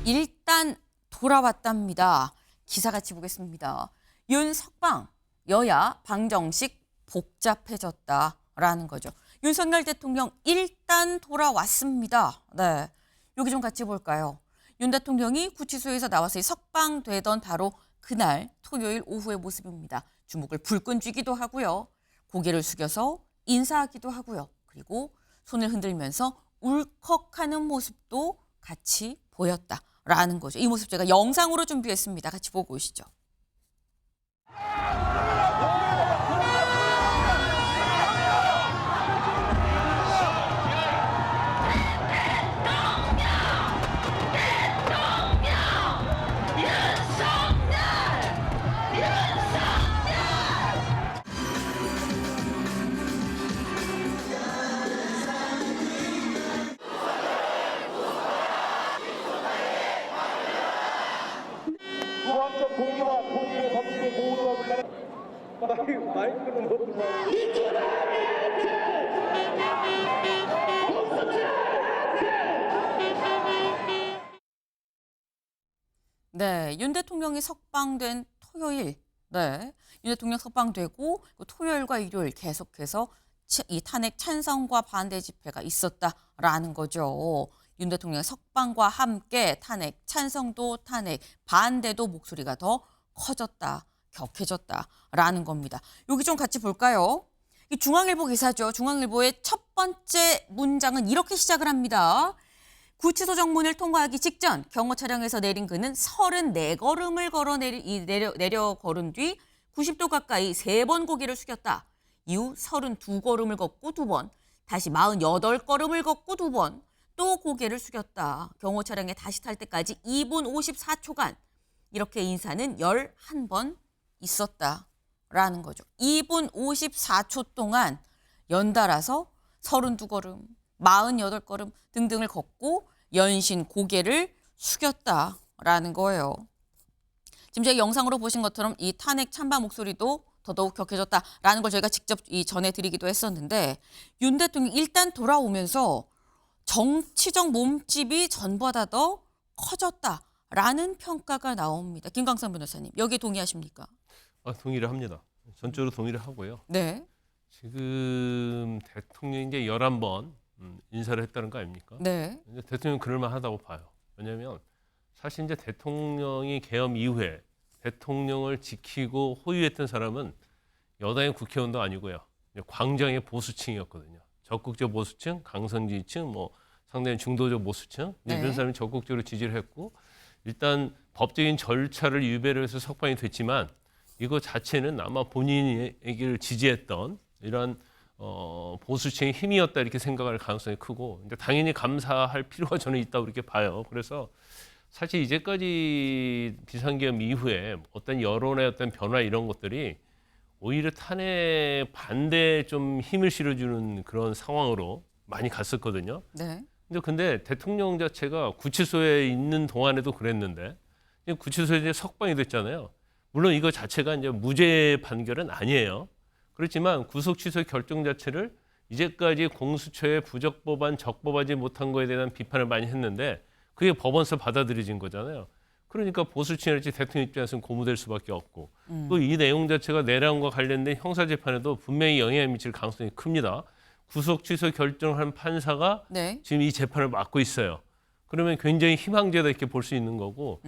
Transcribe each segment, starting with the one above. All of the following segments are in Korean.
일단 돌아왔답니다. 기사 같이 보겠습니다. 윤석방, 여야 방정식 복잡해졌다라는 거죠. 윤석열 대통령 일단 돌아왔습니다. 네, 여기 좀 같이 볼까요? 윤 대통령이 구치소에서 나와서 석방되던 바로 그날 토요일 오후의 모습입니다. 주먹을 불끈 쥐기도 하고요. 고개를 숙여서 인사하기도 하고요. 그리고 손을 흔들면서 울컥하는 모습도 같이 보였다라는 거죠. 이 모습 제가 영상으로 준비했습니다. 같이 보고 오시죠. 무한적 공의와 통일의 법칙의 보호와 마이크는 못 들어. 네, 윤 대통령이 석방된 토요일, 네, 윤 대통령 석방되고 토요일과 일요일 계속해서 이 탄핵 찬성과 반대 집회가 있었다라는 거죠. 윤 대통령의 석방과 함께 탄핵 찬성도 탄핵 반대도 목소리가 더 커졌다, 격해졌다라는 겁니다. 여기 좀 같이 볼까요? 이 중앙일보 기사죠. 중앙일보의 첫 번째 문장은 이렇게 시작을 합니다. 구치소 정문을 통과하기 직전 경호 차량에서 내린 그는 34걸음을 내려 걸은 뒤 90도 가까이 3번 고개를 숙였다. 이후 32걸음을 걷고 2번, 다시 48걸음을 걷고 2번, 또 고개를 숙였다. 경호 차량에 다시 탈 때까지 2분 54초간 이렇게 인사는 11번 있었다라는 거죠. 2분 54초 동안 연달아서 32걸음, 48걸음 등등을 걷고 연신 고개를 숙였다라는 거예요. 지금 제가 영상으로 보신 것처럼 이 탄핵 찬반 목소리도 더더욱 격해졌다라는 걸 저희가 직접 전해드리기도 했었는데 윤 대통령이 일단 돌아오면서 정치적 몸집이 전보다 더 커졌다라는 평가가 나옵니다. 김광선 변호사님, 여기에 동의하십니까? 동의를 합니다. 전적으로 동의를 하고요. 네. 지금 대통령이 이제 11번 인사를 했다는 거 아닙니까? 네. 이제 대통령은 그럴만하다고 봐요. 왜냐하면 사실 이제 대통령이 계엄 이후에 대통령을 지키고 호위했던 사람은 여당의 국회의원도 아니고요. 광장의 보수층이었거든요. 적극적 보수층, 강성지층, 뭐 상당히 중도적 보수층 이런 사람이 적극적으로 지지를 했고 일단 법적인 절차를 유배를 해서 석방이 됐지만 이거 자체는 아마 본인에게 지지했던 이런 보수층의 힘이었다 이렇게 생각할 가능성이 크고 당연히 감사할 필요가 저는 있다고 이렇게 봐요. 그래서 사실 이제까지 비상계엄 이후에 어떤 여론의 어떤 변화 이런 것들이 오히려 탄핵 반대에 좀 힘을 실어주는 그런 상황으로 많이 갔었거든요. 네. 근데 대통령 자체가 구치소에 있는 동안에도 그랬는데 구치소에 이제 석방이 됐잖아요. 물론 이거 자체가 이제 무죄 판결은 아니에요. 그렇지만 구속 취소 결정 자체를 이제까지 공수처의 부적법한 적법하지 못한 거에 대한 비판을 많이 했는데 그게 법원에서 받아들여진 거잖아요. 그러니까 보수층이랄지 대통령 입장에서는 고무될 수밖에 없고 또 이 내용 자체가 내란과 관련된 형사재판에도 분명히 영향을 미칠 가능성이 큽니다. 구속 취소 결정한 판사가 지금 이 재판을 맡고 있어요. 그러면 굉장히 희망제다 이렇게 볼 수 있는 거고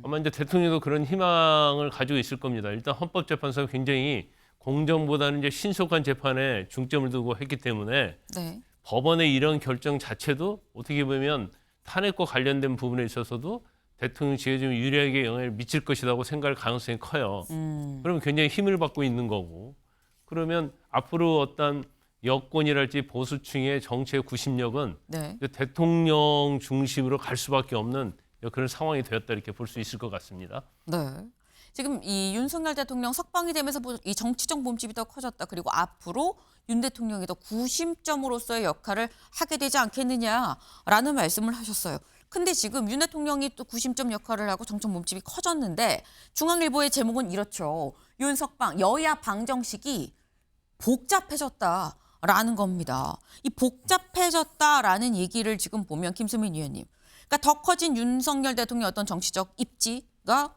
아마 이제 대통령도 그런 희망을 가지고 있을 겁니다. 일단 헌법재판소가 굉장히 공정보다는 이제 신속한 재판에 중점을 두고 했기 때문에 법원의 이런 결정 자체도 어떻게 보면 탄핵과 관련된 부분에 있어서도 대통령 지에 좀 유리하게 영향을 미칠 것이라고 생각할 가능성이 커요. 그러면 굉장히 힘을 받고 있는 거고 그러면 앞으로 어떤 여권이랄지 보수층의 정치의 구심력은 대통령 중심으로 갈 수밖에 없는 그런 상황이 되었다 이렇게 볼 수 있을 것 같습니다. 네. 지금 이 윤석열 대통령 석방이 되면서 이 정치적 몸집이 더 커졌다. 그리고 앞으로 윤 대통령이 더 구심점으로서의 역할을 하게 되지 않겠느냐라는 말씀을 하셨어요. 근데 지금 윤 대통령이 또 구심점 역할을 하고 정책 몸집이 커졌는데 중앙일보의 제목은 이렇죠. 윤석방 여야 방정식이 복잡해졌다라는 겁니다. 이 복잡해졌다라는 얘기를 지금 보면 김수민 위원님, 그러니까 더 커진 윤석열 대통령의 어떤 정치적 입지가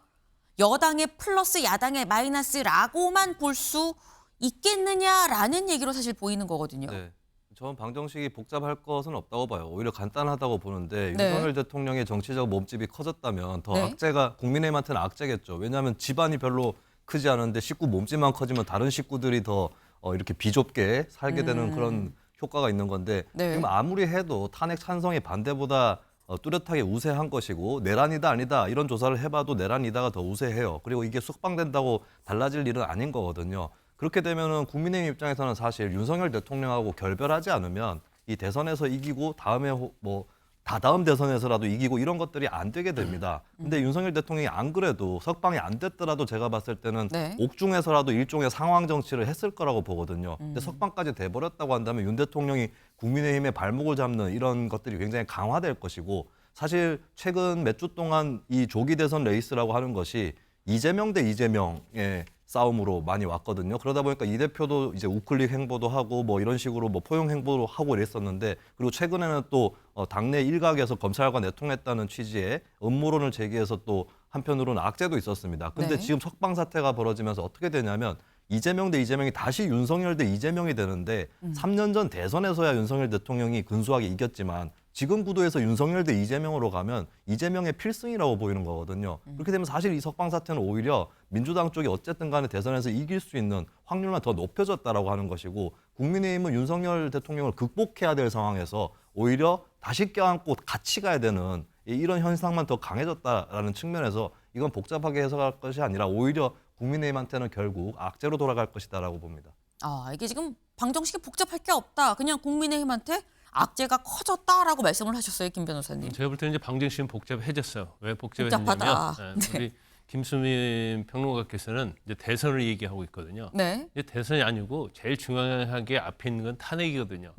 여당의 플러스 야당의 마이너스라고만 볼 수 있겠느냐라는 얘기로 사실 보이는 거거든요. 네. 저는 방정식이 복잡할 것은 없다고 봐요. 오히려 간단하다고 보는데 네. 윤석열 대통령의 정치적 몸집이 커졌다면 더 네. 악재가 국민의힘한테는 악재겠죠. 왜냐하면 집안이 별로 크지 않은데 식구 몸집만 커지면 다른 식구들이 더 이렇게 비좁게 살게 되는 그런 효과가 있는 건데 네. 지금 아무리 해도 탄핵 찬성이 반대보다 뚜렷하게 우세한 것이고 내란이다 아니다 이런 조사를 해봐도 내란이다가 더 우세해요. 그리고 이게 속방된다고 달라질 일은 아닌 거거든요. 그렇게 되면은 국민의힘 입장에서는 사실 윤석열 대통령하고 결별하지 않으면 이 대선에서 이기고 다음에 뭐 다다음 대선에서라도 이기고 이런 것들이 안 되게 됩니다. 근데 윤석열 대통령이 안 그래도 석방이 안 됐더라도 제가 봤을 때는 네. 옥중에서라도 일종의 상황 정치를 했을 거라고 보거든요. 근데 석방까지 돼버렸다고 한다면 윤 대통령이 국민의힘의 발목을 잡는 이런 것들이 굉장히 강화될 것이고 사실 최근 몇 주 동안 이 조기 대선 레이스라고 하는 것이 이재명 대 이재명의 싸움으로 많이 왔거든요. 그러다 보니까 이 대표도 이제 우클릭 행보도 하고 뭐 이런 식으로 뭐 포용 행보도 하고 이랬었는데 그리고 최근에는 또 당내 일각에서 검찰과 내통했다는 취지의 음모론을 제기해서 또 한편으로는 악재도 있었습니다. 근데 네. 지금 석방 사태가 벌어지면서 어떻게 되냐면 이재명 대 이재명이 다시 윤석열 대 이재명이 되는데 3년 전 대선에서야 윤석열 대통령이 근소하게 이겼지만 지금 구도에서 윤석열 대 이재명으로 가면 이재명의 필승이라고 보이는 거거든요. 그렇게 되면 사실 이 석방 사태는 오히려 민주당 쪽이 어쨌든 간에 대선에서 이길 수 있는 확률만 더 높여졌다라고 하는 것이고 국민의힘은 윤석열 대통령을 극복해야 될 상황에서 오히려 다시 껴안고 같이 가야 되는 이런 현상만 더 강해졌다라는 측면에서 이건 복잡하게 해석할 것이 아니라 오히려 국민의힘한테는 결국 악재로 돌아갈 것이다라고 봅니다. 아, 이게 지금 방정식이 복잡할 게 없다. 그냥 국민의힘한테 악재가 커졌다라고 말씀을 하셨어요, 김 변호사님. 제가 볼 때는 이제 방정식은 복잡해졌어요. 왜 복잡하다. 복잡해졌냐면 네. 우리 김수민 평론가께서는 이제 대선을 얘기하고 있거든요. 네. 이제 대선이 아니고 제일 중요하게 앞에 있는 건 탄핵이거든요.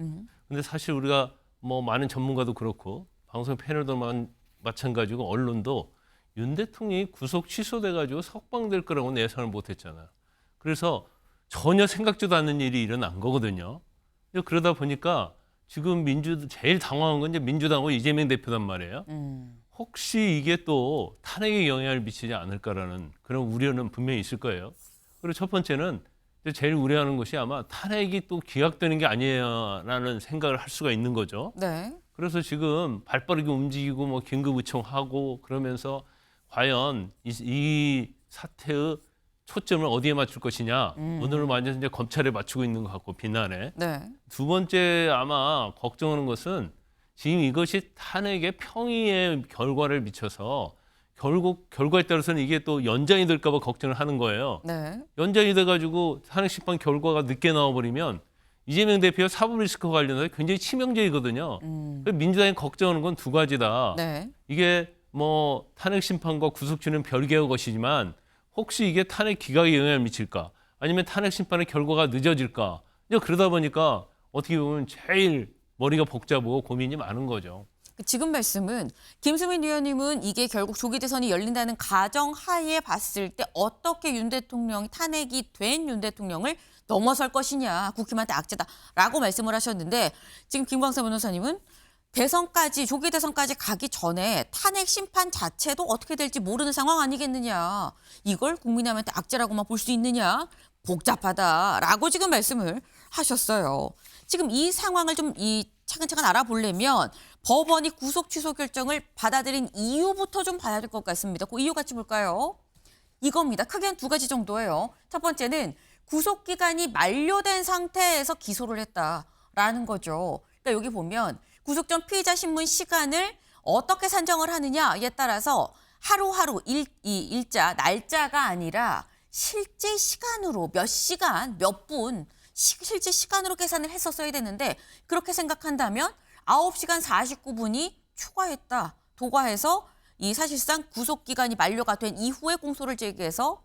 근데 사실 우리가 뭐 많은 전문가도 그렇고 방송 패널도 마찬가지고 언론도 윤 대통령이 구속 취소돼가지고 석방될 거라고는 예상을 못했잖아요. 그래서 전혀 생각지도 않는 일이 일어난 거거든요. 그러다 보니까 지금 제일 당황한 건 이제 민주당하고 이재명 대표단 말이에요. 혹시 이게 또 탄핵에 영향을 미치지 않을까라는 그런 우려는 분명히 있을 거예요. 그리고 첫 번째는 제일 우려하는 것이 아마 탄핵이 또 기각되는 게 아니에요라는 생각을 할 수가 있는 거죠. 네. 그래서 지금 발빠르게 움직이고 뭐 긴급 의총하고 그러면서 과연 이 사태의 초점을 어디에 맞출 것이냐. 오늘은 완전 이제 검찰에 맞추고 있는 것 같고 비난에. 네. 두 번째 아마 걱정하는 것은 지금 이것이 탄핵의 평의의 결과를 미쳐서 결국 결과에 따라서는 이게 또 연장이 될까 봐 걱정을 하는 거예요. 네. 연장이 돼가지고 탄핵 심판 결과가 늦게 나와버리면 이재명 대표의 사법 리스크 관련해서 굉장히 치명적이거든요. 민주당이 걱정하는 건 두 가지다. 네. 이게 뭐 탄핵 심판과 구속주는 별개의 것이지만 혹시 이게 탄핵 기각에 영향을 미칠까? 아니면 탄핵 심판의 결과가 늦어질까? 이제 그러다 보니까 어떻게 보면 제일 머리가 복잡하고 고민이 많은 거죠. 지금 말씀은 김수민 의원님은 이게 결국 조기 대선이 열린다는 가정하에 봤을 때 어떻게 윤 대통령이 탄핵이 된 윤 대통령을 넘어설 것이냐, 국힘한테 악재다라고 말씀을 하셨는데 지금 김광사 변호사님은 대선까지 조기 대선까지 가기 전에 탄핵 심판 자체도 어떻게 될지 모르는 상황 아니겠느냐. 이걸 국민의힘한테 악재라고만 볼 수 있느냐. 복잡하다라고 지금 말씀을 하셨어요. 지금 이 상황을 좀 차근차근 알아보려면 법원이 구속 취소 결정을 받아들인 이유부터 좀 봐야 될 것 같습니다. 그 이유 같이 볼까요? 이겁니다. 크게 한 두 가지 정도예요. 첫 번째는 구속 기간이 만료된 상태에서 기소를 했다라는 거죠. 그러니까 여기 보면 구속 전 피의자 신문 시간을 어떻게 산정을 하느냐에 따라서 하루하루 일자, 날짜가 아니라 실제 시간으로 몇 시간, 몇 분, 실제 시간으로 계산을 했었어야 되는데 그렇게 생각한다면 9시간 49분이 추가했다. 도과해서 이 사실상 구속기간이 만료가 된 이후에 공소를 제기해서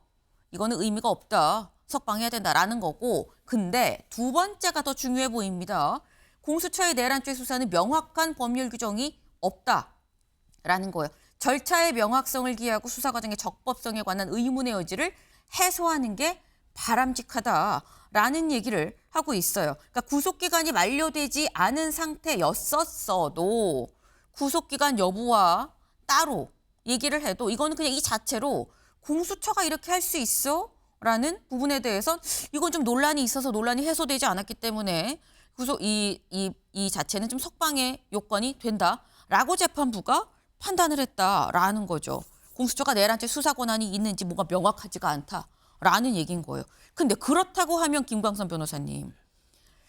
이거는 의미가 없다. 석방해야 된다라는 거고 근데 두 번째가 더 중요해 보입니다. 공수처의 내란죄 수사는 명확한 법률 규정이 없다라는 거예요. 절차의 명확성을 기하고 수사 과정의 적법성에 관한 의문의 여지를 해소하는 게 바람직하다라는 얘기를 하고 있어요. 그러니까 구속기간이 만료되지 않은 상태였었어도 구속기간 여부와 따로 얘기를 해도 이거는 그냥 이 자체로 공수처가 이렇게 할 수 있어? 라는 부분에 대해서 이건 좀 논란이 있어서 논란이 해소되지 않았기 때문에 구속 이 자체는 좀 석방의 요건이 된다라고 재판부가 판단을 했다라는 거죠. 공수처가 내란죄 수사 권한이 있는지 뭐가 명확하지가 않다라는 얘기인 거예요. 근데 그렇다고 하면 김광선 변호사님,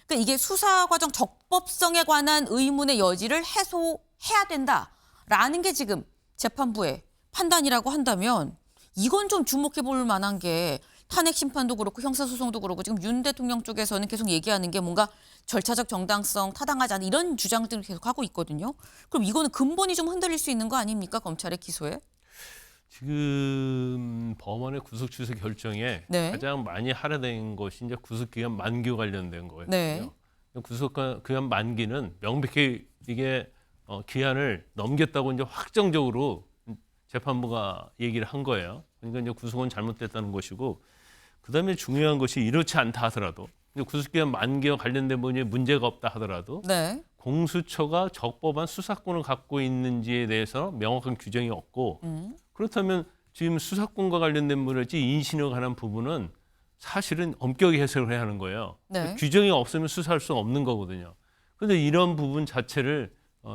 그러니까 이게 수사 과정 적법성에 관한 의문의 여지를 해소해야 된다라는 게 지금 재판부의 판단이라고 한다면 이건 좀 주목해 볼 만한 게 탄핵 심판도 그렇고 형사소송도 그렇고 지금 윤 대통령 쪽에서는 계속 얘기하는 게 뭔가 절차적 정당성 타당하지 않은 이런 주장들을 계속 하고 있거든요. 그럼 이거는 근본이 좀 흔들릴 수 있는 거 아닙니까? 검찰의 기소에? 지금 법원의 구속 취소 결정에 네. 가장 많이 할애된 것이 이제 구속기간 만기 관련된 거예요. 네. 구속기간 만기는 명백히 이게 기한을 넘겼다고 이제 확정적으로 재판부가 얘기를 한 거예요. 그러니까 이제 구속은 잘못됐다는 것이고, 그다음에 중요한 것이 이렇지 않다 하더라도 구속기간 만기와 관련된 부분이 문제가 없다 하더라도 네. 공수처가 적법한 수사권을 갖고 있는지에 대해서 명확한 규정이 없고, 그렇다면 지금 수사권과 관련된 문제지 인신에 관한 부분은 사실은 엄격히 해석을 해야 하는 거예요. 네. 규정이 없으면 수사할 수가 없는 거거든요. 그런데 이런 부분 자체를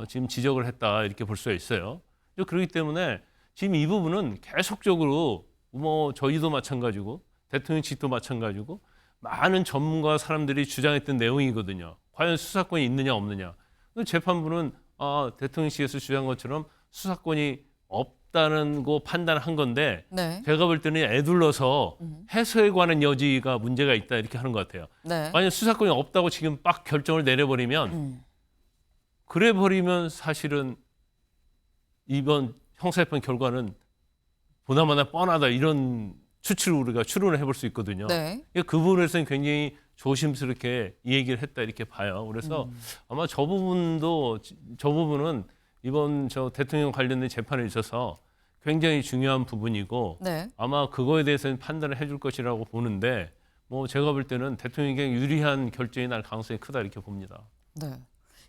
지금 지적을 했다 이렇게 볼 수가 있어요. 그렇기 때문에 지금 이 부분은 계속적으로 뭐 저희도 마찬가지고 대통령 측도 마찬가지고 많은 전문가 사람들이 주장했던 내용이거든요. 과연 수사권이 있느냐 없느냐. 재판부는 대통령 측에서 주장한 것처럼 수사권이 없다는 거 판단한 건데, 네. 제가 볼 때는 애둘러서 해소에 관한 여지가 문제가 있다 이렇게 하는 것 같아요. 네. 만약 수사권이 없다고 지금 빡 결정을 내려버리면 그래 버리면 사실은 이번 형사재판 결과는 보나마나 뻔하다 이런 추측을 우리가 추론을 해볼 수 있거든요. 네. 그 부분에서는 굉장히 조심스럽게 이 얘기를 했다 이렇게 봐요. 그래서 아마 저 부분은 이번 저 대통령 관련된 재판에 있어서 굉장히 중요한 부분이고, 네. 아마 그거에 대해서는 판단을 해줄 것이라고 보는데, 뭐 제가 볼 때는 대통령에게 유리한 결정이 날 가능성이 크다 이렇게 봅니다. 네.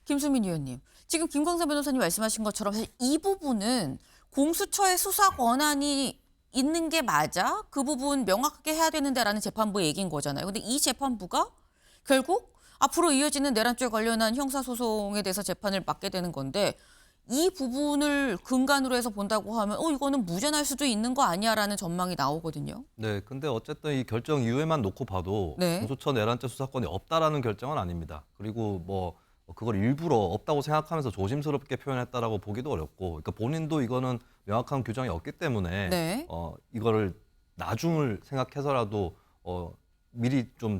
김수민 의원님, 지금 김광선 변호사님 말씀하신 것처럼 사실 이 부분은 공수처의 수사 권한이 있는 게 맞아? 그 부분 명확하게 해야 되는데라는 재판부의 얘기인 거잖아요. 근데 이 재판부가 결국 앞으로 이어지는 내란죄 관련한 형사소송에 대해서 재판을 맡게 되는 건데, 이 부분을 근간으로 해서 본다고 하면 이거는 무죄날 수도 있는 거 아니야라는 전망이 나오거든요. 네, 근데 어쨌든 이 결정 이후에만 놓고 봐도 네. 공수처 내란죄 수사권이 없다라는 결정은 아닙니다. 그리고 뭐 그걸 일부러 없다고 생각하면서 조심스럽게 표현했다라고 보기도 어렵고, 그러니까 본인도 이거는 명확한 규정이 없기 때문에 네. 이거를 나중을 생각해서라도 미리 좀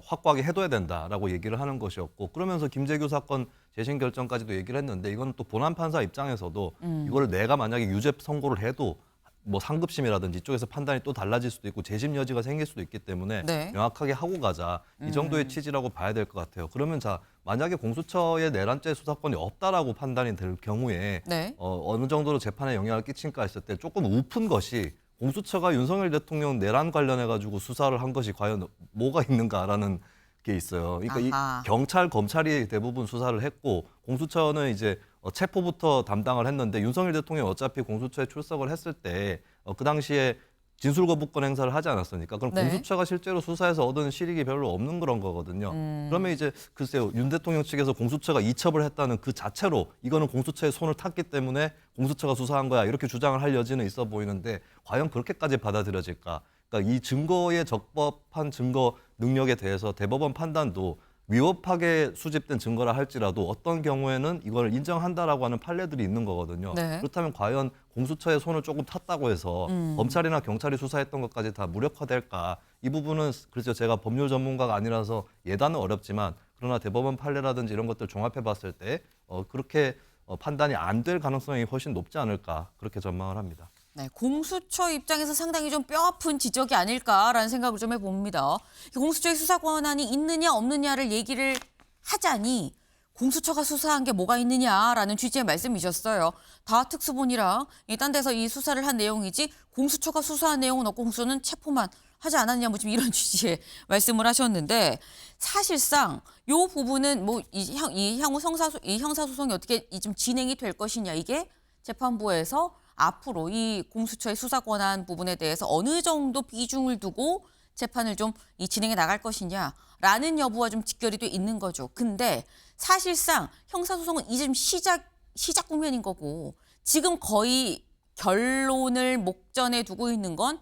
확고하게 해둬야 된다라고 얘기를 하는 것이었고, 그러면서 김재규 사건 재심 결정까지도 얘기를 했는데, 이건 또 본안 판사 입장에서도 이거를 내가 만약에 유죄 선고를 해도 뭐 상급심이라든지 이쪽에서 판단이 또 달라질 수도 있고 재심 여지가 생길 수도 있기 때문에 네. 명확하게 하고 가자, 이 정도의 취지라고 봐야 될 것 같아요. 그러면 자, 만약에 공수처의 내란죄 수사권이 없다라고 판단이 될 경우에 네. 어느 정도로 재판에 영향을 끼친가 했을 때 조금 우픈 것이, 공수처가 윤석열 대통령 내란 관련해 가지고 수사를 한 것이 과연 뭐가 있는가라는 게 있어요. 그러니까 아하. 이 경찰, 검찰이 대부분 수사를 했고, 공수처는 이제 체포부터 담당을 했는데, 윤석열 대통령이 어차피 공수처에 출석을 했을 때 그 당시에 진술거부권 행사를 하지 않았습니까? 그럼 네. 공수처가 실제로 수사해서 얻은 실익이 별로 없는 그런 거거든요. 그러면 이제 글쎄요, 윤 대통령 측에서 공수처가 이첩을 했다는 그 자체로 이거는 공수처의 손을 탔기 때문에 공수처가 수사한 거야, 이렇게 주장을 할 여지는 있어 보이는데, 과연 그렇게까지 받아들여질까? 그러니까 이 증거의 적법한 증거 능력에 대해서 대법원 판단도 위법하게 수집된 증거라 할지라도 어떤 경우에는 이걸 인정한다라고 하는 판례들이 있는 거거든요. 네. 그렇다면 과연 공수처의 손을 조금 탔다고 해서 검찰이나 경찰이 수사했던 것까지 다 무력화될까? 이 부분은 그렇죠, 제가 법률 전문가가 아니라서 예단은 어렵지만, 그러나 대법원 판례라든지 이런 것들 종합해 봤을 때 그렇게 판단이 안 될 가능성이 훨씬 높지 않을까, 그렇게 전망을 합니다. 네, 공수처 입장에서 상당히 좀 뼈아픈 지적이 아닐까라는 생각을 좀 해봅니다. 공수처의 수사 권한이 있느냐 없느냐를 얘기를 하자니 공수처가 수사한 게 뭐가 있느냐라는 취지의 말씀이셨어요. 다 특수본이라 딴 데서 이 수사를 한 내용이지 공수처가 수사한 내용은 없고 공수처는 체포만 하지 않았냐 뭐 지금 이런 취지의 말씀을 하셨는데 사실상 요 부분은 뭐 이 향후 형사 소송이 어떻게 좀 진행이 될 것이냐 이게 재판부에서 앞으로 이 공수처의 수사 권한 부분에 대해서 어느 정도 비중을 두고 재판을 좀 진행해 나갈 것이냐라는 여부와 좀 직결이 돼 있는 거죠. 근데 사실상 형사 소송은 이제 좀 시작 국면인 거고 지금 거의 결론을 목전에 두고 있는 건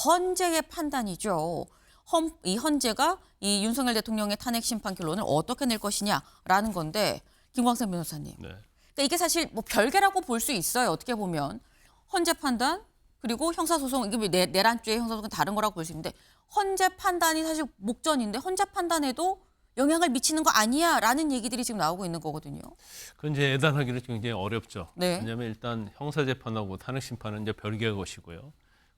헌재의 판단이죠. 이 헌재가 이 윤석열 대통령의 탄핵 심판 결론을 어떻게 낼 것이냐라는 건데 김광선 변호사님. 네. 그러니까 이게 사실 뭐 별개라고 볼 수 있어요. 어떻게 보면 헌재 판단 그리고 형사 소송 이게 내란죄의 형사 소송은 다른 거라고 볼 수 있는데 헌재 판단이 사실 목전인데 헌재 판단에도 영향을 미치는 거 아니야라는 얘기들이 지금 나오고 있는 거거든요. 그건 이제 예단하기는 굉장히 어렵죠. 네. 왜냐하면 일단 형사 재판하고 탄핵 심판은 이제 별개의 것이고요.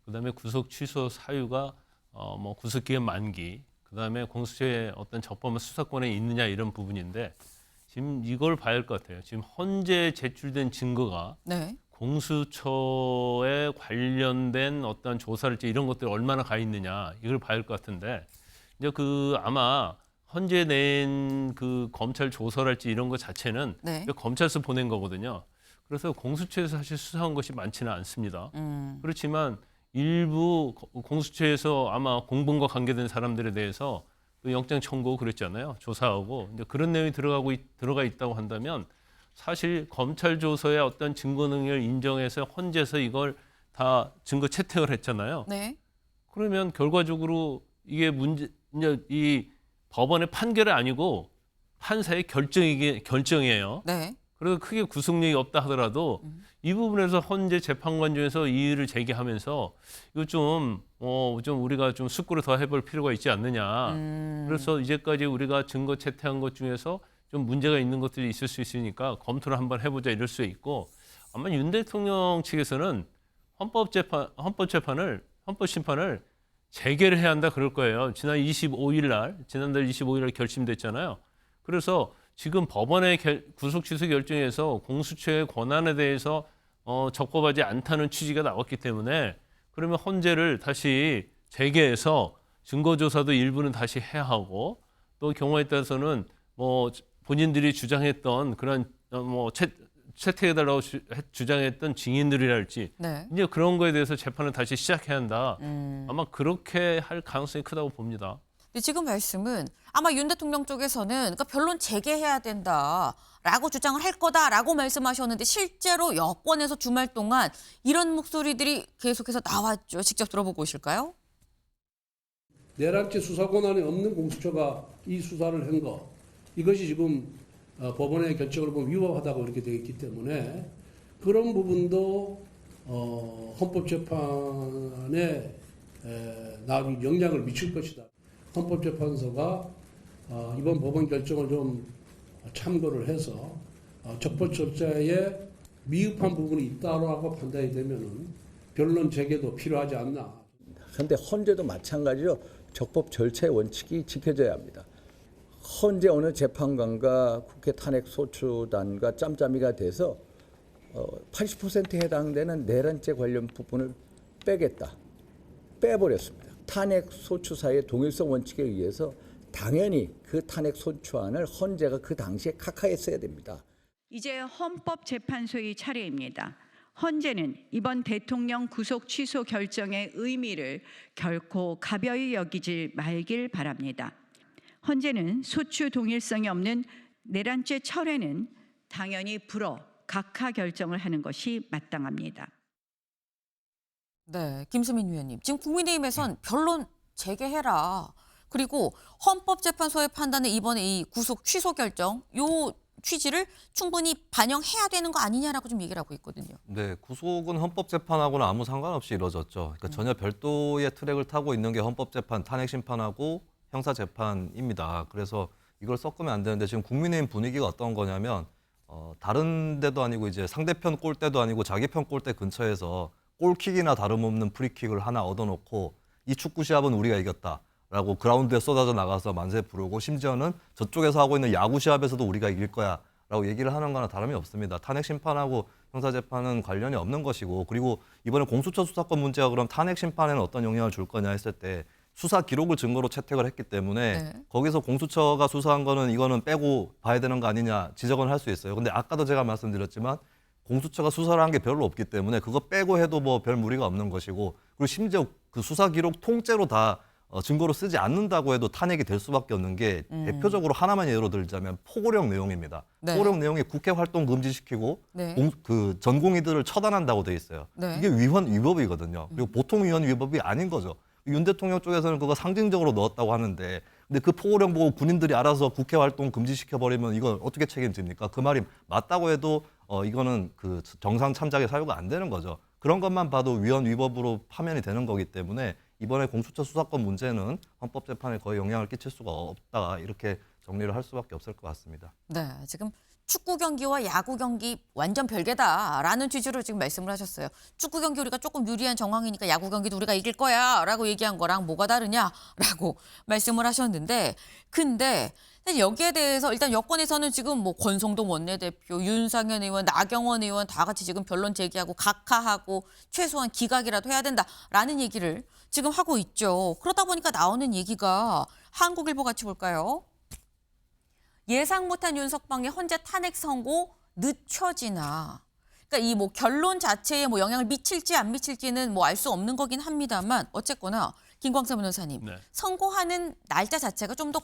그다음에 구속 취소 사유가 뭐 구속기간 만기, 그다음에 공수처의 어떤 적법한 수사권에 있느냐 이런 부분인데 지금 이걸 봐야 할 것 같아요. 지금 헌재 제출된 증거가 네. 공수처에 관련된 어떤 조사를지 이런 것들이 얼마나 가 있느냐 이걸 봐야 할 것 같은데 이제 그 아마 헌재 낸 그 검찰 조서랄지 이런 것 자체는 네. 검찰서 보낸 거거든요. 그래서 공수처에서 사실 수사한 것이 많지는 않습니다. 그렇지만 일부 공수처에서 아마 공범과 관계된 사람들에 대해서 또 영장 청구 그랬잖아요. 조사하고 이제 그런 내용이 들어가 있다고 한다면 사실 검찰 조서의 어떤 증거 능력을 인정해서 헌재에서 이걸 다 증거 채택을 했잖아요. 네. 그러면 결과적으로 이게 이제 이 법원의 판결이 아니고 판사의 결정이에요. 네. 그래서 크게 구속력이 없다 하더라도 이 부분에서 헌재 재판관 중에서 이의를 제기하면서 이거 좀 우리가 좀 숙고를 더 해볼 필요가 있지 않느냐. 그래서 이제까지 우리가 증거 채택한 것 중에서 좀 문제가 있는 것들이 있을 수 있으니까 검토를 한번 해보자 이럴 수 있고 아마 윤 대통령 측에서는 헌법심판을 재개를 해야 한다 그럴 거예요. 지난달 25일 날 결심됐잖아요. 그래서 지금 법원의 구속 취소 결정에서 공수처의 권한에 대해서 적법하지 않다는 취지가 나왔기 때문에 그러면 헌재를 다시 재개해서 증거 조사도 일부는 다시 해야 하고 또 경우에 따라서는 뭐 본인들이 주장했던 그런 채택해달라고 주장했던 증인들이랄지 네. 이제 그런 거에 대해서 재판을 다시 시작해야 한다. 아마 그렇게 할 가능성이 크다고 봅니다. 근데 지금 말씀은 아마 윤 대통령 쪽에서는 그러니까 변론 재개해야 된다라고 주장을 할 거다라고 말씀하셨는데 실제로 여권에서 주말 동안 이런 목소리들이 계속해서 나왔죠. 직접 들어보고 오실까요? 내란죄 수사 권한이 없는 공수처가 이 수사를 한 거, 이것이 지금 법원의 결정을 보면 위법하다고 이렇게 되어 있기 때문에 그런 부분도 헌법재판에 나중에 영향을 미칠 것이다. 헌법재판소가 이번 법원 결정을 좀 참고를 해서 적법 절차에 미흡한 부분이 있다라고 판단이 되면은 변론 재개도 필요하지 않나. 그런데 헌재도 마찬가지로 적법 절차의 원칙이 지켜져야 합니다. 헌재 어느 재판관과 국회 탄핵 소추단과 짬짬이가 돼서 80%에 해당되는 내란죄 관련 부분을 빼버렸습니다. 탄핵 소추사의 동일성 원칙에 의해서 당연히 그 탄핵 소추안을 헌재가 그 당시에 각하했어야 됩니다. 이제 헌법재판소의 차례입니다. 헌재는 이번 대통령 구속 취소 결정의 의미를 결코 가벼이 여기지 말길 바랍니다. 헌재는 소추 동일성이 없는 내란죄 철회는 당연히 불어 각하 결정을 하는 것이 마땅합니다. 네, 김수민 위원님. 지금 국민의힘에선 변론 재개해라. 그리고 헌법재판소의 판단에 이번에 이 구속 취소 결정 요 취지를 충분히 반영해야 되는 거 아니냐라고 좀 얘기를 하고 있거든요. 네, 구속은 헌법재판하고는 아무 상관없이 이루어졌죠. 그러니까 전혀 별도의 트랙을 타고 있는 게 헌법재판, 탄핵심판하고 형사재판입니다. 그래서 이걸 섞으면 안 되는데 지금 국민의힘 분위기가 어떤 거냐면 다른 데도 아니고 이제 상대편 골대도 아니고 자기 편 골대 근처에서 골킥이나 다름없는 프리킥을 하나 얻어놓고 이 축구 시합은 우리가 이겼다라고 그라운드에 쏟아져 나가서 만세 부르고 심지어는 저쪽에서 하고 있는 야구 시합에서도 우리가 이길 거야라고 얘기를 하는 거나 다름이 없습니다. 탄핵 심판하고 형사재판은 관련이 없는 것이고 그리고 이번에 공수처 수사권 문제가 그럼 탄핵 심판에는 어떤 영향을 줄 거냐 했을 때 수사 기록을 증거로 채택을 했기 때문에 네. 거기서 공수처가 수사한 거는 이거는 빼고 봐야 되는 거 아니냐 지적은 할 수 있어요. 근데 아까도 제가 말씀드렸지만 공수처가 수사를 한 게 별로 없기 때문에 그거 빼고 해도 뭐 별 무리가 없는 것이고, 그리고 심지어 그 수사 기록 통째로 다 증거로 쓰지 않는다고 해도 탄핵이 될 수밖에 없는 게 대표적으로 하나만 예로 들자면 포고령 내용입니다. 네. 포고령 내용이 국회 활동 금지시키고 네. 그 전공의들을 처단한다고 돼 있어요. 네. 이게 위법이거든요. 그리고 보통 위헌 위법이 아닌 거죠. 윤 대통령 쪽에서는 그거 상징적으로 넣었다고 하는데, 근데 그 포고령 보고 군인들이 알아서 국회 활동 금지시켜버리면 이건 어떻게 책임집니까? 그 말이 맞다고 해도 이거는 그 정상 참작의 사유가 안 되는 거죠. 그런 것만 봐도 위헌 위법으로 파면이 되는 거기 때문에 이번에 공수처 수사권 문제는 헌법재판에 거의 영향을 끼칠 수가 없다, 이렇게 정리를 할 수밖에 없을 것 같습니다. 네, 지금 축구 경기와 야구 경기 완전 별개다라는 취지로 지금 말씀을 하셨어요. 축구 경기 우리가 조금 유리한 정황이니까 야구 경기도 우리가 이길 거야라고 얘기한 거랑 뭐가 다르냐라고 말씀을 하셨는데, 근데 사실 여기에 대해서 일단 여권에서는 지금 뭐 권성동 원내대표, 윤상현 의원, 나경원 의원 다 같이 지금 변론 제기하고 각하하고 최소한 기각이라도 해야 된다라는 얘기를 지금 하고 있죠. 그러다 보니까 나오는 얘기가 한국일보 같이 볼까요? 예상 못한 윤석방의 헌재 탄핵 선고 늦춰지나. 그러니까 이 뭐 결론 자체에 뭐 영향을 미칠지 안 미칠지는 뭐 알 수 없는 거긴 합니다만, 어쨌거나 김광삼 변호사님, 네. 선고하는 날짜 자체가 좀 더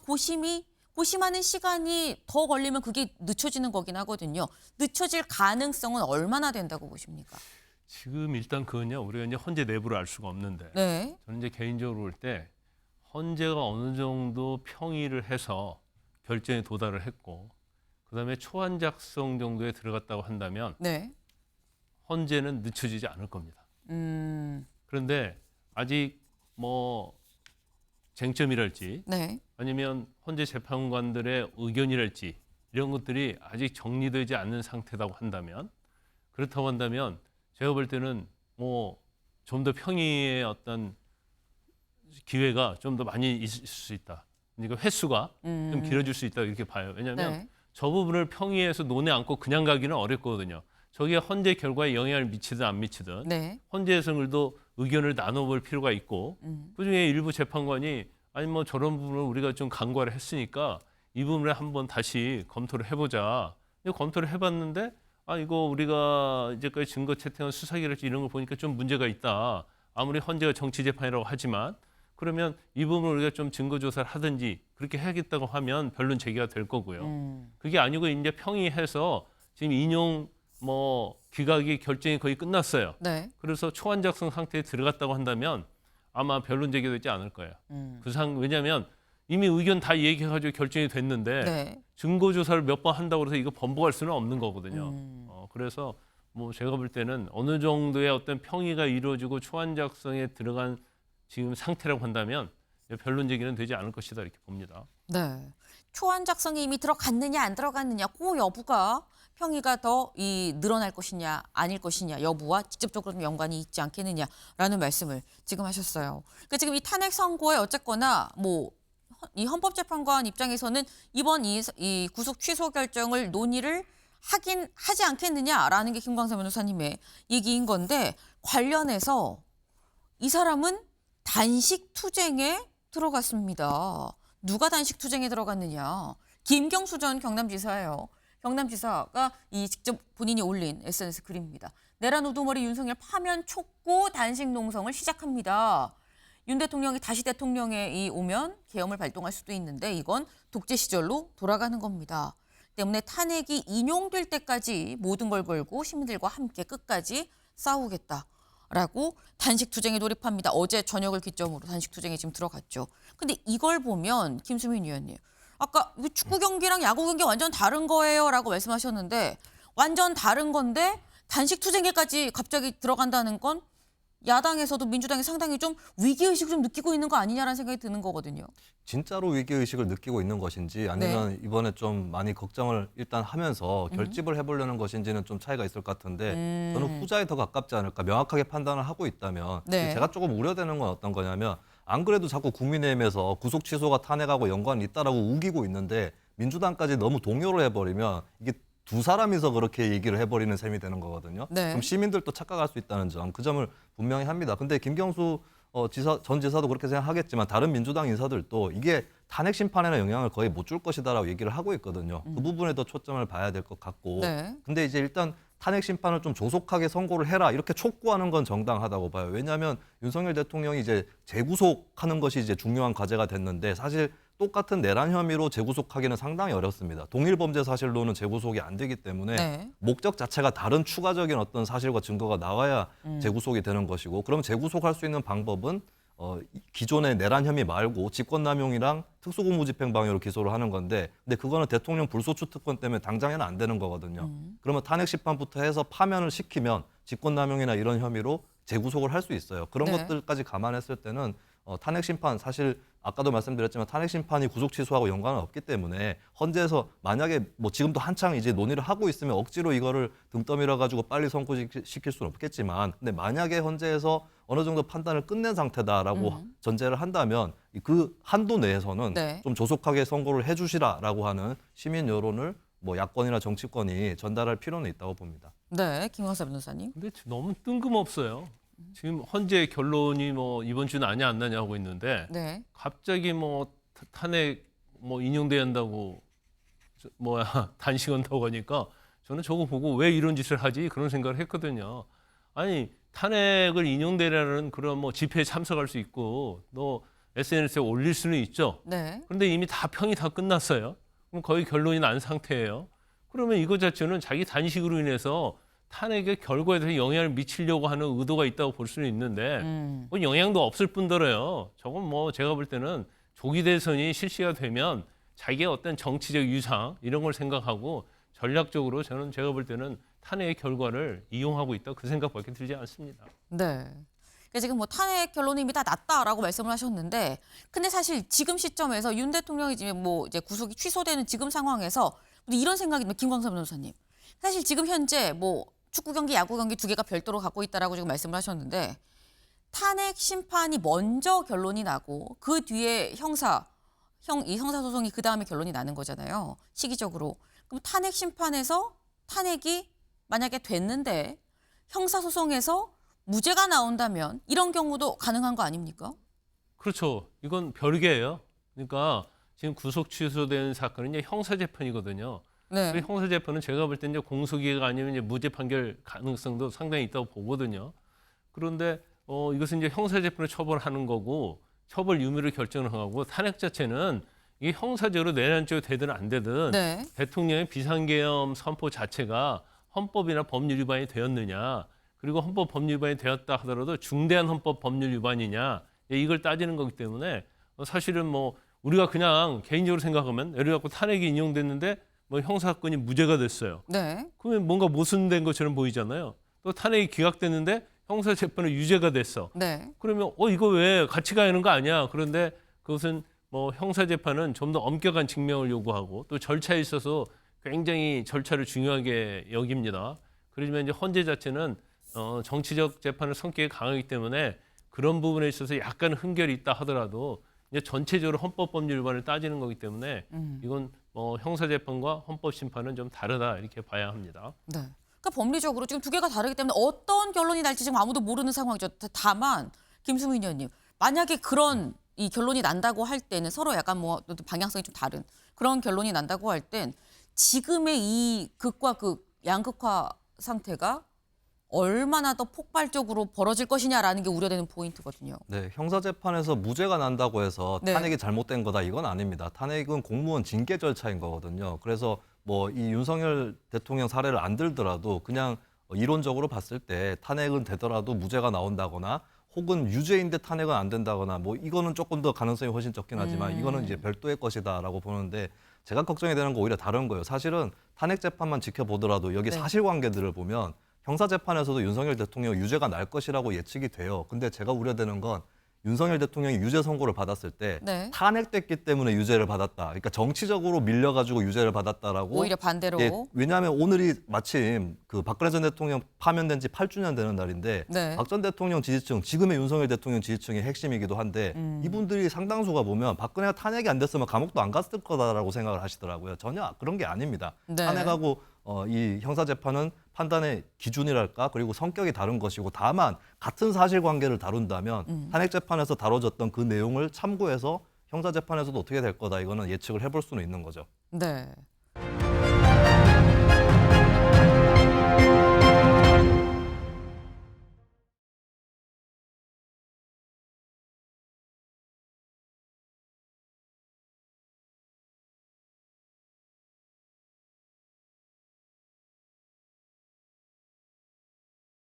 고심하는 시간이 더 걸리면 그게 늦춰지는 거긴 하거든요. 늦춰질 가능성은 얼마나 된다고 보십니까? 지금 일단 그건요, 우리가 이제 헌재 내부를 알 수가 없는데, 네. 저는 이제 개인적으로 볼 때 헌재가 어느 정도 평의를 해서 결정에 도달을 했고, 그다음에 초안 작성 정도에 들어갔다고 한다면 네. 헌재는 늦춰지지 않을 겁니다. 그런데 아직 뭐 쟁점이랄지 네. 아니면 헌재 재판관들의 의견이랄지 이런 것들이 아직 정리되지 않는 상태라고 한다면, 그렇다고 한다면 제가 볼 때는 뭐 좀 더 평의의 어떤 기회가 좀 더 많이 있을 수 있다. 그러니까 횟수가 좀 길어질 수 있다, 이렇게 봐요. 왜냐하면 네. 저 부분을 평의해서 논에 안고 그냥 가기는 어렵거든요. 저게 헌재 결과에 영향을 미치든 안 미치든 네. 헌재에서도 의견을 나눠볼 필요가 있고, 그중에 일부 재판관이 아니 뭐 저런 부분을 우리가 좀 간과를 했으니까 이 부분을 한번 다시 검토를 해보자. 근데 검토를 해봤는데 이거 우리가 이제까지 증거 채택한 수사기랄지 이런 걸 보니까 좀 문제가 있다. 아무리 헌재가 정치재판이라고 하지만 그러면 이 부분을 우리가 좀 증거 조사를 하든지 그렇게 해야겠다고 하면 변론 제기가 될 거고요. 그게 아니고 이제 평의해서 지금 인용 뭐 기각이 결정이 거의 끝났어요. 네. 그래서 초안 작성 상태에 들어갔다고 한다면 아마 변론 제기되지 않을 거예요. 왜냐하면 이미 의견 다 얘기해가지고 결정이 됐는데 네. 증거 조사를 몇 번 한다고 해서 이거 번복할 수는 없는 거거든요. 그래서 뭐 제가 볼 때는 어느 정도의 어떤 평의가 이루어지고 초안 작성에 들어간 지금 상태라고 한다면 변론 제기는 되지 않을 것이다, 이렇게 봅니다. 네. 초안 작성이 이미 들어갔느냐 안 들어갔느냐 그 여부가 평의가 더 늘어날 것이냐 아닐 것이냐 여부와 직접적으로 좀 연관이 있지 않겠느냐라는 말씀을 지금 하셨어요. 그러니까 지금 이 탄핵 선고에 어쨌거나 뭐 이 헌법재판관 입장에서는 이번 이 구속 취소 결정을 논의를 하지 않겠느냐라는 게 김광삼 변호사님의 얘기인 건데, 관련해서 이 사람은 단식 투쟁에 들어갔습니다. 누가 단식 투쟁에 들어갔느냐? 김경수 전 경남지사예요. 경남지사가 직접 본인이 올린 SNS 글입니다. 내란 우두머리 윤석열 파면 촉구 단식 농성을 시작합니다. 윤 대통령이 다시 대통령에 오면 계엄을 발동할 수도 있는데 이건 독재 시절로 돌아가는 겁니다. 때문에 탄핵이 인용될 때까지 모든 걸 걸고 시민들과 함께 끝까지 싸우겠다라고 단식 투쟁에 돌입합니다. 어제 저녁을 기점으로 단식 투쟁에 지금 들어갔죠. 근데 이걸 보면 김수민 의원님, 아까 축구 경기랑 야구 경기 완전 다른 거예요라고 말씀하셨는데, 완전 다른 건데 단식 투쟁에까지 갑자기 들어간다는 건 야당에서도 민주당이 상당히 좀 위기의식을 좀 느끼고 있는 거 아니냐라는 생각이 드는 거거든요. 진짜로 위기의식을 느끼고 있는 것인지 아니면 이번에 좀 많이 걱정을 일단 하면서 결집을 해보려는 것인지는 좀 차이가 있을 것 같은데 저는 후자에 더 가깝지 않을까, 명확하게 판단을 하고 있다면. 네. 제가 조금 우려되는 건 어떤 거냐면, 안 그래도 자꾸 국민의힘에서 구속 취소가 탄핵하고 연관이 있다라고 우기고 있는데 민주당까지 너무 동요를 해버리면 이게 두 사람이서 그렇게 얘기를 해버리는 셈이 되는 거거든요. 네. 그럼 시민들도 착각할 수 있다는 점, 그 점을 분명히 합니다. 근데 김경수 전 지사도 그렇게 생각하겠지만 다른 민주당 인사들도 이게 탄핵 심판에는 영향을 거의 못 줄 것이다라고 얘기를 하고 있거든요. 그 부분에 더 초점을 봐야 될 것 같고. 네. 근데 이제 일단 탄핵 심판을 좀 조속하게 선고를 해라 이렇게 촉구하는 건 정당하다고 봐요. 왜냐하면 윤석열 대통령이 이제 재구속하는 것이 이제 중요한 과제가 됐는데 사실 똑같은 내란 혐의로 재구속하기는 상당히 어렵습니다. 동일 범죄 사실로는 재구속이 안 되기 때문에 네. 목적 자체가 다른 추가적인 어떤 사실과 증거가 나와야 재구속이 되는 것이고, 그럼 재구속할 수 있는 방법은 기존의 내란 혐의 말고 직권남용이랑 특수공무집행방해로 기소를 하는 건데, 근데 그거는 대통령 불소추 특권 때문에 당장에는 안 되는 거거든요. 그러면 탄핵 심판부터 해서 파면을 시키면 직권남용이나 이런 혐의로 재구속을 할 수 있어요. 그런 네. 것들까지 감안했을 때는 탄핵 심판, 사실 아까도 말씀드렸지만 탄핵 심판이 구속 취소하고 연관은 없기 때문에 헌재에서 만약에 뭐 지금도 한창 이제 논의를 하고 있으면 억지로 이거를 등 떠밀어 가지고 빨리 선고시킬 수는 없겠지만, 근데 만약에 헌재에서 어느 정도 판단을 끝낸 상태다라고 전제를 한다면 그 한도 내에서는 네. 좀 조속하게 선고를 해주시라라고 하는 시민 여론을 뭐 야권이나 정치권이 전달할 필요는 있다고 봅니다. 네, 김광사 변호사님. 근데 너무 뜬금없어요. 지금 헌재 결론이 뭐 이번 주는 나냐 안 나냐 하고 있는데 네. 갑자기 뭐 탄핵 뭐 인용돼야 한다고 단식한다고 하니까 저는 저거 보고 왜 이런 짓을 하지 그런 생각을 했거든요. 아니 탄핵을 인용되라는 그런 뭐 집회에 참석할 수 있고 또 SNS에 올릴 수는 있죠. 네. 그런데 이미 다 평이 다 끝났어요. 그럼 거의 결론이 난 상태예요. 그러면 이거 자체는 자기 단식으로 인해서 탄핵의 결과에 대해서 영향을 미치려고 하는 의도가 있다고 볼 수는 있는데 뭐 영향도 없을 뿐더러요. 저건 뭐 제가 볼 때는 조기 대선이 실시가 되면 자기의 어떤 정치적 유상 이런 걸 생각하고 전략적으로 저는 제가 볼 때는 탄핵의 결과를 이용하고 있다 그 생각밖에 들지 않습니다. 네. 그러니까 지금 뭐 탄핵 결론이 이미 다 났다라고 말씀을 하셨는데, 근데 사실 지금 시점에서 윤 대통령이 지금 뭐 이제 구속이 취소되는 지금 상황에서 이런 생각이 듭니다. 김광사 변호사님. 사실 지금 현재 뭐 축구 경기, 야구 경기 두 개가 별도로 갖고 있다라고 지금 말씀을 하셨는데, 탄핵 심판이 먼저 결론이 나고 그 뒤에 이 형사 소송이 그 다음에 결론이 나는 거잖아요. 시기적으로. 그럼 탄핵 심판에서 탄핵이 만약에 됐는데 형사 소송에서 무죄가 나온다면 이런 경우도 가능한 거 아닙니까? 그렇죠. 이건 별개예요. 그러니까 지금 구속 취소된 사건은 이제 형사 재판이거든요. 네. 그 형사 재판은 제가 볼 때 이제 공소기회가 아니면 이제 무죄 판결 가능성도 상당히 있다고 보거든요. 그런데 이것은 이제 형사 재판을 처벌하는 거고 처벌 유무를 결정을 하고, 탄핵 자체는 이게 형사적으로 내란죄가 되든 안 되든 네. 대통령의 비상계엄 선포 자체가 헌법이나 법률 위반이 되었느냐, 그리고 헌법 법률 위반이 되었다 하더라도 중대한 헌법 법률 위반이냐, 이걸 따지는 거기 때문에 사실은 뭐 우리가 그냥 개인적으로 생각하면 예를 들어 탄핵이 인용됐는데 뭐 형사건이 무죄가 됐어요. 네. 그러면 뭔가 모순된 것처럼 보이잖아요. 또 탄핵이 기각됐는데 형사 재판은 유죄가 됐어. 네. 그러면 이거 왜 같이 가야 하는 거 아니야? 그런데 그것은 뭐 형사 재판은 좀 더 엄격한 증명을 요구하고 또 절차에 있어서 굉장히 절차를 중요하게 여깁니다. 그러지만 이제 헌재 자체는 정치적 재판의 성격이 강하기 때문에 그런 부분에 있어서 약간 흠결이 있다 하더라도 이제 전체적으로 헌법 법률 위반을 따지는 거기 때문에 이건 형사 재판과 헌법 심판은 좀 다르다 이렇게 봐야 합니다. 네. 그러니까 법리적으로 지금 두 개가 다르기 때문에 어떤 결론이 날지 지금 아무도 모르는 상황이죠. 다만 김승민 의원님, 만약에 그런 이 결론이 난다고 할 때는 서로 약간 뭐 방향성이 좀 다른 그런 결론이 난다고 할 땐 지금의 이 극과 극 양극화 상태가 얼마나 더 폭발적으로 벌어질 것이냐라는 게 우려되는 포인트거든요. 네, 형사재판에서 무죄가 난다고 해서 네. 탄핵이 잘못된 거다 이건 아닙니다. 탄핵은 공무원 징계 절차인 거거든요. 그래서 뭐 이 윤석열 대통령 사례를 안 들더라도 그냥 이론적으로 봤을 때 탄핵은 되더라도 무죄가 나온다거나 혹은 유죄인데 탄핵은 안 된다거나 뭐 이거는 조금 더 가능성이 훨씬 적긴 하지만 이거는 이제 별도의 것이다라고 보는데, 제가 걱정이 되는 건 오히려 다른 거예요. 사실은 탄핵 재판만 지켜보더라도 여기 네. 사실관계들을 보면 형사재판에서도 윤석열 대통령 유죄가 날 것이라고 예측이 돼요. 근데 제가 우려되는 건 윤석열 대통령이 유죄 선고를 받았을 때 네. 탄핵됐기 때문에 유죄를 받았다. 그러니까 정치적으로 밀려가지고 유죄를 받았다라고. 오히려 반대로. 예, 왜냐하면 오늘이 마침 그 박근혜 전 대통령 파면된 지 8주년 되는 날인데 네. 박 전 대통령 지지층, 지금의 윤석열 대통령 지지층이 핵심이기도 한데 이분들이 상당수가 보면 박근혜가 탄핵이 안 됐으면 감옥도 안 갔을 거다라고 생각을 하시더라고요. 전혀 그런 게 아닙니다. 네. 탄핵하고 이 형사재판은 판단의 기준이랄까 그리고 성격이 다른 것이고 다만 같은 사실관계를 다룬다면 탄핵재판에서 다뤄졌던 그 내용을 참고해서 형사재판에서도 어떻게 될 거다 이거는 예측을 해볼 수는 있는 거죠. 네.